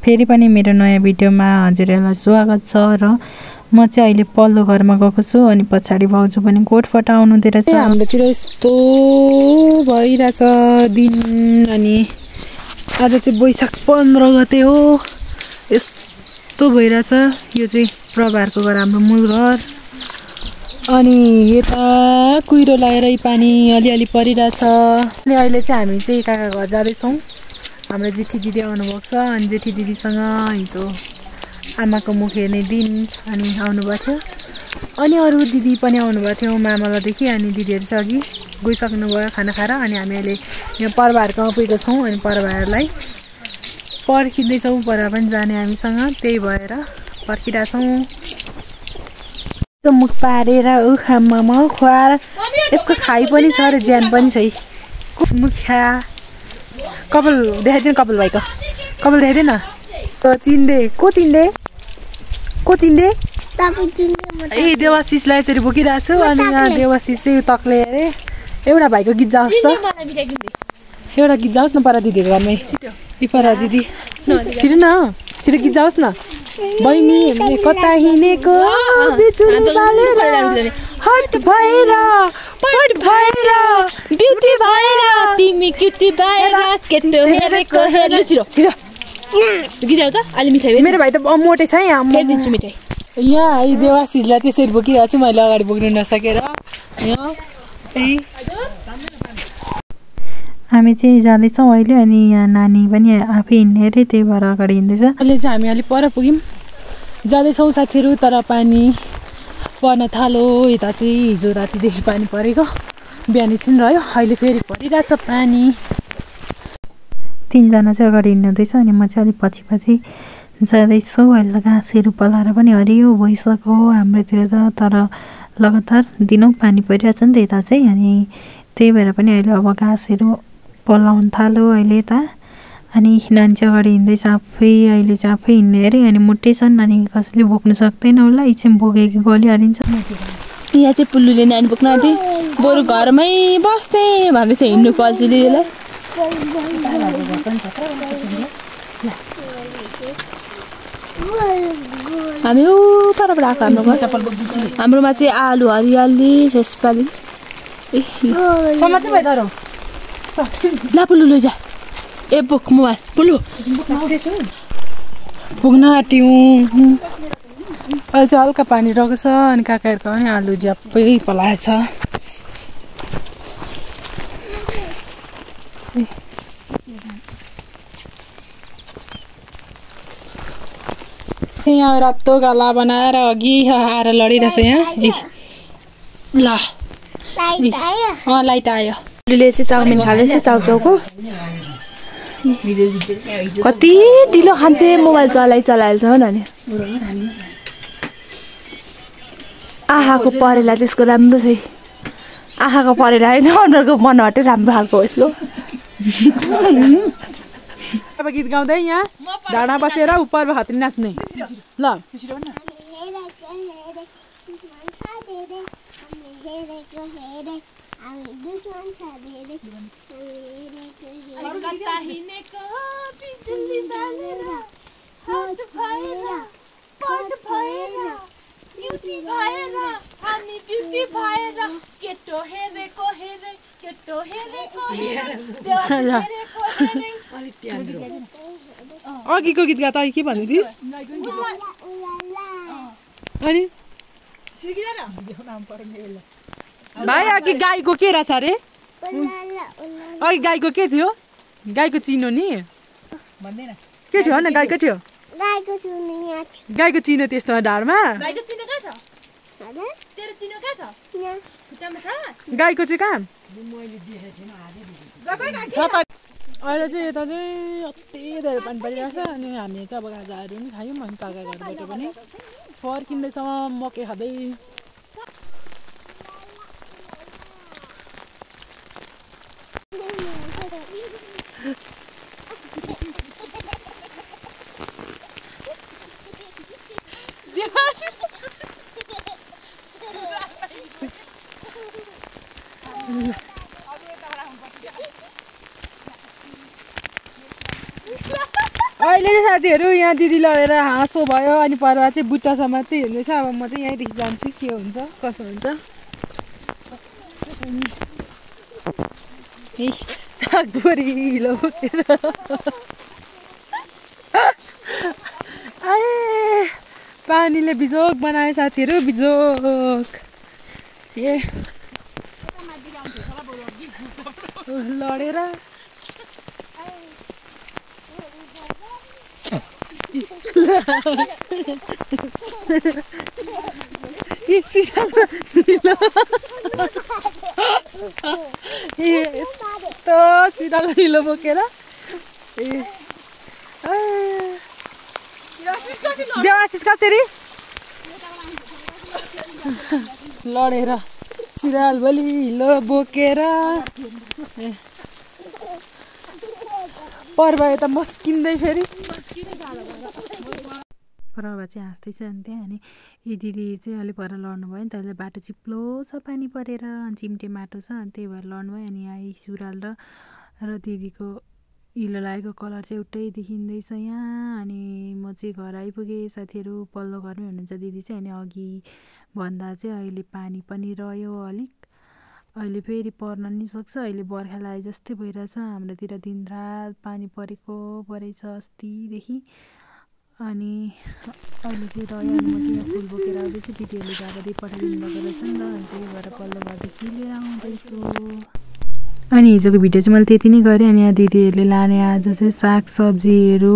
फेरि पनि मेरो नयाँ भिडियोमा हजुरहरूलाई स्वागत छ र म चाहिँ अहिले पल्लो घरमा गएको छु अनि पछाडी भाउजू पनि गोठ फटाउनु दिरहेछ। हाम्रोतिर यस्तो भइरहेछ दिन अनि आज चाहिँ वैशाख 15 गते हो। यस्तो भइरहेछ। यो चाहिँ प्रभारको घर, हाम्रो मूल घर। अनि यता कुहिरो लागेर पानी अलिअलि परिरहेछ। अनि अहिले चाहिँ हामी चाहिँ काका घर जाँदैछौँ। हाम्रो जेठी दिदी आउनुभएको छ अनि जेठी दिदीसँग हिजो आमाको मुख हेर्ने दिन अनि आउनुभएको थियो। अनि अरू दिदी पनि आउनुभएको थियो मामलादेखि। अनि दिदीहरू चाहिँ अघि गइसक्नु भयो खाना खाएर। अनि हामी अहिले यहाँ पर्वाहरूकोमा पुगेको छौँ अनि पर्वाहरूलाई पर्खिँदैछौँ। पर्वा पनि जाने हामीसँग, त्यही भएर पर्खिरहेछौँ। मुख पारेर उखामा खुवाएर यसको खाइ पनि छ र ज्यान पनि छ। मुखा कपाल देखाइदिनु, कपाल भाइको कपाल देखाइदिनु न। चिन्डे को चिन्डे ए देवाशिषलाई यसरी बोकिरहेको छु। अनि यहाँ देवाशिष चाहिँ तक्ले अरे। एउटा भाइको गीत जाओस् त, एउटा गीत जाओस् न परा दिदीको घरमै। परा दिदी छिटो न, छिटो गीत जाओस् न। बहिनी कता हिँडेको बिजुली बालेर हट भएर ब्युटी भएर तिमी क्युटी भएर केटो हेरेको हेर्नु। छिटो छिटो गीत गाउ त। अलि मिठाई मेरो भाइ त मोटे छ यहाँ। म दिन्छु मिठाई। यहाँ देवाशिषलाई त्यसरी बोकिरहेको छु मैले, अगाडि बोक्नु नसकेर। हामी चाहिँ जाँदैछौँ अहिले। अनि यहाँ नानी पनि आफै हिँड्ने अरे, त्यही भएर अगाडि हिँड्दैछ। अहिले चाहिँ हामी अलिक पर पुग्यौँ, जाँदैछौँ साथीहरू। तर पानी पर्न थाल्यो। यता चाहिँ हिजो रातिदेखि पानी परेको, बिहान एकछिन रह्यो, अहिले फेरि परिरहेछ पानी। तिनजना चाहिँ अगाडि हिँड्नुहुँदैछ अनि म चाहिँ अलिक पछि पछि जाँदैछु। अहिले घाँसहरू पलाएर पनि हरियो भइसक्यो हाम्रोतिर त। तर लगातार दिनौँ पानी परिरहेछ नि त यता चाहिँ। अनि त्यही भएर पनि अहिले अब घाँसहरू पलाउनु थाल्यो अहिले यता। अनि नानी चाहिँ अगाडि हिँड्दैछ आफै। अहिले चाहिँ आफै हिँड्ने अरे। अनि मुट्टै छन् अनि कसैले बोक्नु सक्दैन होला, एकछिन बोकेको गलिहालिन्छ। यहाँ चाहिँ पुल्लुले नानी बोक्न आँटे, बरु घरमै बस्ने भन्दैछ हिँड्नु कल्चीले। हामी परबाट आएको हाम्रो घर। हाम्रोमा चाहिँ आलु हरियाली छ यसपालि। ला पुल्लु लैजा। ए बोक मोबाइल पुल्लु पुग्न आँट्यौँ। अहिले चाहिँ हल्का पानी रहेको छ अनि काकाहरूको पनि आलु ज्यापै पलाएछ। यहाँ रातो गाला बनाएर अघि आएर लडिरहेछ यहाँ। ल लाइट आयो। पुल्लुले चाहिँ चाउमिन खाँदैछ चाउचाउको। कति ढिलो खान्छ मोबाइल चलाइहाल्छ हो नानी। आँखाको परेला चाहिँ यसको राम्रो छ। आँखाको परेला होइन, अनुहारको मनहटे राम्रो खालको हो यसको। अब गीत गाउँदै यहाँ ढाडा बसेर उपर हातले नाच्ने। ल अघिको गीत गा त के भन्दै थिइस्? अनि भाइ अघि गाईको के रहेछ अरे? अघि गाईको के थियो? गाईको चिनो नि के थियो न? गाईको थियो, गाईको चिनो त्यस्तो ढाडमा। गाईको चाहिँ कहाँ? अहिले चाहिँ यता चाहिँ अति धेरै पानी परिरहेछ। अनि हामी चाहिँ अब गाजाहरू पनि खायौँ अनि काका घरबाट पनि फर्किँदैछ मकै खाँदै। अहिले चाहिँ साथीहरू यहाँ दिदी लडेर हाँसो भयो अनि पर्वा चाहिँ बुट्टा समात्दै हिँड्दैछ। अब म चाहिँ यहीँदेखि जान्छु के हुन्छ कसो हुन्छ। ए सागबोरी हिलो बोकेर आए पानीले बिजोक बनायो साथीहरू बिजोक। ए लडेर यस्तो सिरालो हिलो बोकेर देवाशिष कसरी लडेर सिराल बलि हिलो बोकेर पर्व यता मस्किँदै फेरि पर्व चाहिँ हाँस्दैछ। अनि त्यहाँ अनि यी दिदी चाहिँ अलिक भएर लड्नु भयो नि त, अहिले बाटो चिप्लो छ पानी परेर अनि चिम्टे माटो छ अनि त्यही भएर लड्नु भयो। अनि यहाँ सुराल र दिदीको हिलो लागेको कलर चाहिँ एउटै देखिँदैछ यहाँ। अनि म चाहिँ घर आइपुगेँ साथीहरू, पल्लो घरमै हुनुहुन्छ दिदी चाहिँ। अनि अघि भन्दा चाहिँ अहिले पानी पनि रह्यो अलिक, अहिले फेरि पर्न नि सक्छ। अहिले बर्खा लागे जस्तै भइरहेछ हाम्रोतिर, दिनरात पानी परेछ अस्तिदेखि। अनि अहिले चाहिँ रह्यो। अनि म चाहिँ यहाँ फुल बोकेर आउँदैछु, दिदीहरूले झापादेखि पठाइदिनु भएको रहेछ नि त, अनि त्यही भएर पल्लो घरदेखि लिएर आउँदैछु। अनि हिजोको भिडियो चाहिँ मैले त्यति नै गरेँ। अनि यहाँ दिदीहरूले लाने आज चाहिँ साग सब्जीहरू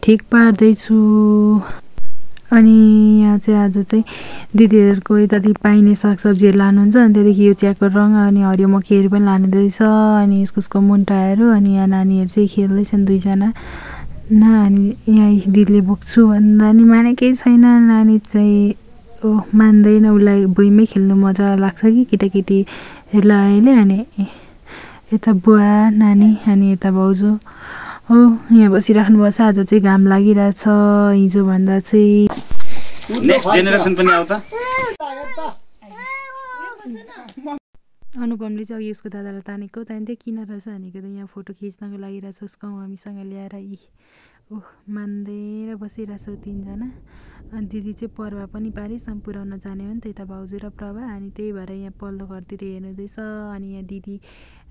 ठिक पार्दैछु। अनि यहाँ चाहिँ आज चाहिँ दिदीहरूको यतादेखि पाइने सागसब्जीहरू लानुहुन्छ। अनि त्यहाँदेखि यो चियाको रङ अनि हरियो मकैहरू पनि लानुहुँदैछ। अनि इस्कुसको मुन्टाहरू। अनि यहाँ नानीहरू चाहिँ खेल्दैछन् दुईजना न। अनि यहाँ दिदीले बोक्छु भन्दा नि मानेकै छैन नानी चाहिँ, मान्दैन, उसलाई भुइँमै खेल्नु मजा लाग्छ कि केटाकेटीहरूलाई अहिले। अनि यता बुवा नानी अनि यता भाउजू हो यहाँ बसिराख्नु भएको छ। आज चाहिँ घाम लागिरहेछ हिजोभन्दा चाहिँ। नेक्स्ट जेनेरेसन पनि आउँछ। अनुपमले चाहिँ अघि उसको दादालाई तानेको, त्यहाँदेखि किन रहेछ भनेको त यहाँ फोटो खिच्नको लागि रहेछ उसको मम्मीसँग ल्याएर। मान्दै बसिरहेछ तिनजना। अनि दिदी चाहिँ पर्वा पनि पारिसम्म पुऱ्याउन जाने हो नि त यता भाउजू र प्रभा। अनि त्यही भएर यहाँ पल्लो घरतिर हेर्नुहुँदैछ। अनि यहाँ दिदी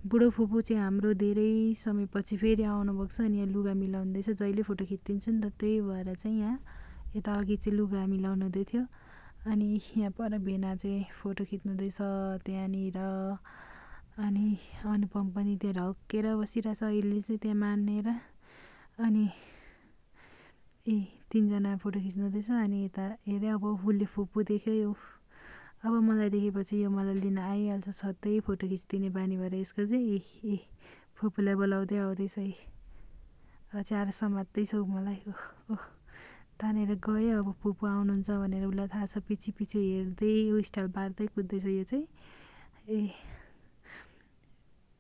बुढो फुपू चाहिँ हाम्रो धेरै समयपछि फेरि आउनुभएको छ। अनि यहाँ लुगा मिलाउँदैछ, जहिले फोटो खिचिदिन्छु नि त, त्यही भएर चाहिँ यहाँ यता अघि चाहिँ लुगा मिलाउनु हुँदै थियो। अनि यहाँ पर भेना चाहिँ फोटो खिच्नुहुँदैछ त्यहाँनिर। अनि अनुपम पनि त्यहाँ ढल्केर बसिरहेछ अहिले चाहिँ त्यहाँ मानेर। अनि तिनजना फोटो खिच्नुहुँदैछ। अनि यता हेरेँ अब फुलले फुपू देख्यो, यो अब मलाई देखेपछि यो मलाई लिन आइहाल्छ, सधैँ फोटो खिचिदिने बानी भएर यसको चाहिँ। फुपूलाई बोलाउँदै आउँदैछ। चार समात्दैछ मलाई। तानेर गयो। अब फुपू आउनुहुन्छ भनेर उसलाई थाहा छ, पछि हेर्दै स्टाइल पार्दै कुद्दैछ यो चाहिँ।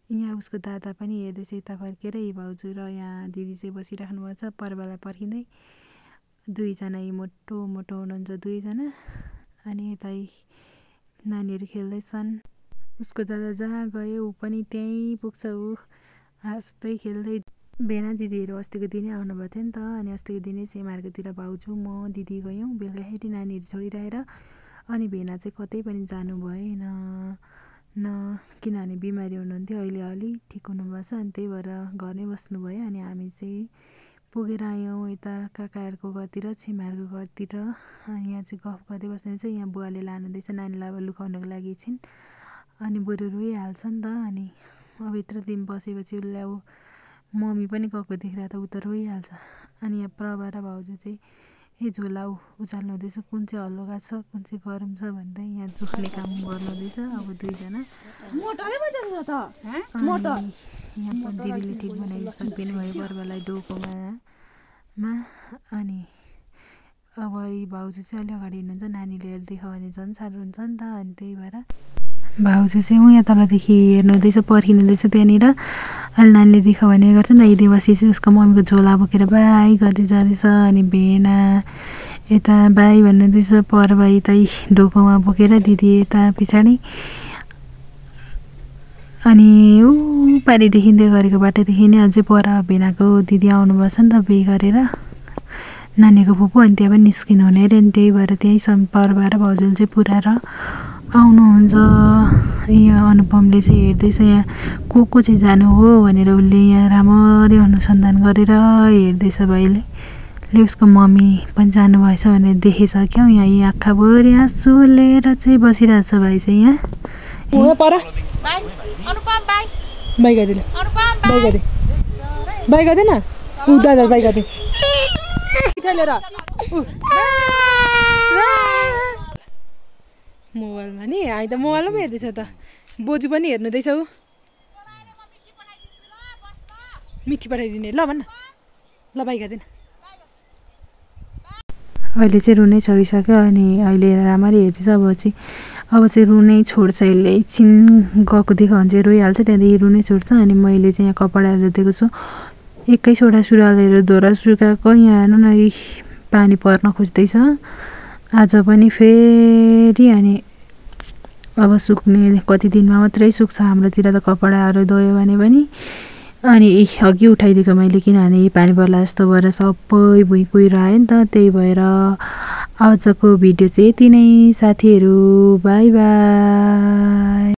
यहाँ उसको दादा पनि हेर्दैछ यता फर्केर। भाउजू र यहाँ दिदी चाहिँ बसिराख्नु भएको छ पर्वलाई पर्खिँदै। दुईजना मोटो मोटो हुनुहुन्छ दुईजना। अनि यता नानीहरू खेल्दैछन्। उसको दादा जहाँ गयो ऊ पनि त्यहीँ पुग्छ, ऊ हाँस्दै खेल्दै। भेना दिदीहरू अस्तिको दिनै आउनुभएको थियो नि त। अनि अस्तिको दिनै चाहिँ मार्केटतिर भाउजू म दिदी गयौँ बेलुकाखेरि नानीहरू छोडिरहेर। अनि भेना चाहिँ कतै पनि जानु भएन किनभने बिमारी हुनुहुन्थ्यो, अहिले अलिक ठिक हुनुभएको छ। अनि त्यही भएर घरमै बस्नुभयो। अनि हामी चाहिँ पुगेर आयौँ यता काकाहरूको घरतिर, छिमाहरूको घरतिर। अनि यहाँ चाहिँ गफ गर्दै बस्नुहुन्छ। यहाँ बुवाले लानुहुँदैछ नानीलाई अब लुकाउनको लागि एकछिन। अनि बरु रोइहाल्छ नि त। अनि अब यत्रो दिन बसेपछि उसले अब मम्मी पनि गएको देख्दा त ऊ त रोइहाल्छ। अनि यहाँ प्रभा र भाउजू चाहिँ झोला उचाल्नु हुँदैछ, कुन चाहिँ हल्लुका छ कुन चाहिँ गरम छ भन्दै यहाँ जोख्ने काम गर्नुहुँदैछ। अब दुईजना यहाँ पनि दिदीले ठिक बनाइसक्दिनु भयो पर्वलाई डोकोमा। अनि अब भाउजू चाहिँ अलि अगाडि हिँड्नुहुन्छ, नानीले हेरिदियो भने झन् साह्रो हुन्छ नि त। अनि त्यही भएर भाउजू चाहिँ यहाँ तलदेखि हेर्नुहुँदैछ, पर्खिनुहुँदैछ त्यहाँनिर। अहिले नानीले देख्यो भने गर्छ नि त। देवासी चाहिँ उसको मम्मीको झोला बोकेर बाई गर्दै जाँदैछ। अनि भेना यता बाई भन्नुहुँदैछ, पर्वा यतै डोकोमा बोकेर, दिदी यता पछाडि। अनि ऊ पारि देखिँदै गरेको बाटोदेखि नै अझै पर भेनाको दिदी आउनुभएको छ नि त बिहे गरेर। नानीको फुपू अनि त्यहाँ पनि निस्किनु हुने अरे अनि त्यही भएर त्यहीँ पर्वाएर भाउजूले चाहिँ पुऱ्याएर आउनुहुन्छ। यहाँ अनुपमले चाहिँ हेर्दैछ यहाँ को चाहिँ जानु हो भनेर उसले यहाँ राम्ररी अनुसन्धान गरेर हेर्दैछ भाइले। ले उसको मम्मी पनि जानुभएछ भनेर देखेछ क्या यहाँ यी आँखाभरि आँसु लिएर चाहिँ बसिरहेछ भाइ चाहिँ यहाँ। बाई गर्दैन ऊ दादा बाई गर्दै मोबाइलमा नि आइ त मोबाइलमा हेर्दैछ त बोजू पनि हेर्नुहुँदैछ ऊ मिठी पठाइदिने ल भन्न ल बाई गर्दैन। अहिले चाहिँ रुनै छोडिसक्यो अनि अहिले राम्ररी हेर्दैछ। अब चाहिँ रुनै छोड्छ यसले एकछिन गएको देख्यो भने चाहिँ रोइहाल्छ त्यहाँदेखि रुनै छोड्छ। अनि मैले चाहिँ यहाँ कपडाहरू दिएको छु 21वटा सुरुवालहरू धोरा सुकाएको यहाँ हेर्नु न पानी पर्न खोज्दैछ आज पनि फेरि। अनि अब सुक्ने कति दिनमा मात्रै सुक्छ हाम्रोतिर त कपडाहरू धोयो भने पनि। अनि अघि उठाइदिएको मैले किनभने पानी पर्ला जस्तो भएर सबै भुइँ कुहिरो आयो नि त त्यही भएर। आजको भिडियो चाहिँ यति नै साथीहरू बाई बाई।